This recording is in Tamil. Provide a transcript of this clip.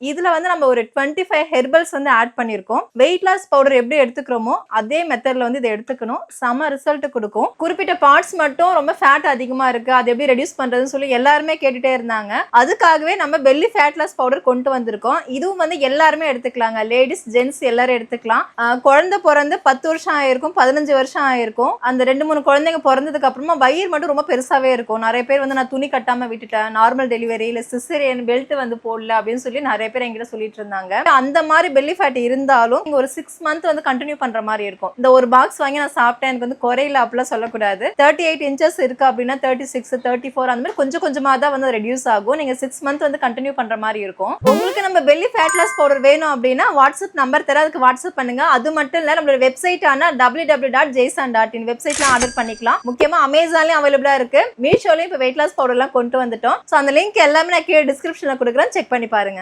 இதுல வந்து நம்ம ஒரு 25 ஹெர்பல்ஸ் வந்து ஆட் பண்ணிருக்கோம். வெயிட் லாஸ் பவுடர் எப்படி எடுத்துக்கிறோமோ அதே மெத்தட்ல வந்து இதை எடுத்துக்கணும். செம ரிசல்ட் கொடுக்கும். குறிப்பிட்ட பார்ட்ஸ் மட்டும் ரொம்ப ஃபேட் அதிகமா இருக்கு, அது எப்படி ரெடியூஸ் பண்றதுன்னு சொல்லி எல்லாருமே கேட்டுட்டே இருந்தாங்க. அதுக்காகவே நம்ம பெல்லி ஃபேட் லாஸ் பவுடர் கொண்டு வந்திருக்கோம். இதுவும் வந்து எல்லாருமே எடுத்துக்கலாங்க. லேடிஸ் ஜென்ட்ஸ் எல்லாரும் எடுத்துக்கலாம். குழந்தை பிறந்து 10 வருஷம் ஆயிருக்கும், 15 வருஷம் ஆயிருக்கும். அந்த 2-3 குழந்தைங்க பிறந்ததுக்கு அப்புறமா வயிறு மட்டும் ரொம்ப பெருசாவே இருக்கும். நிறைய பேர் வந்து நான் துணி கட்டாம விட்டுட்டேன், நார்மல் டெலிவரி இல்ல சிசேரியன் பெல்ட் வந்து போடல அப்படின்னு சொல்லி நிறைய பேர் என்கிட்ட சொல்லிட்டு இருந்தாங்க. அந்த மாதிரி பெல்லி ஃபேட் இருந்தாலும் நீங்க ஒரு 6 மந்த் வந்து கண்டினியூ பண்ற மாதிரி இருக்கும். இந்த ஒரு பாக்ஸ் வாங்கி நான் சாப்பிட்டேன் எனக்கு வந்து குறையில அப்படிலாம் சொல்லக்கூடாது. 38 இன்ச்சஸ் இருக்கு அப்படின்னா 36 34 அந்த மாதிரி கொஞ்சம் கொஞ்சமா தான் வந்து ரெடியூஸ் ஆகும். நீங்க 6 மந்த் வந்து கண்டினியூ பண்ற மாதிரி இருக்கும். உங்களுக்கு நம்ம பெல்லி ஃபேட் லாஸ் பவுடர் வேணும் அப்படின்னா வாட்ஸ்அப் நம்பர் தர, அதுக்கு வாட்ஸ்அப் பண்ணுங்க. அது மட்டும் இல்ல நம்மளோட வெப்சைட் ஆன www.jaysan.in வெப்சைட்ல ஆர்டர் பண்ணிக்கலாம். முக்கியமா அமேசான்லயும் அவைலபிளா இருக்கு, மீஷோலயும் இப்ப வெயிட் லாஸ் பவுடர் எல்லாம் கொண்டு வந்துட்டோம். சோ அந்த லிங்க் எல்லாமே நான் கீழே டிஸ்கிரிப்ஷன்ல கொடுக்குறேன், செக் பண்ணி பாருங்க.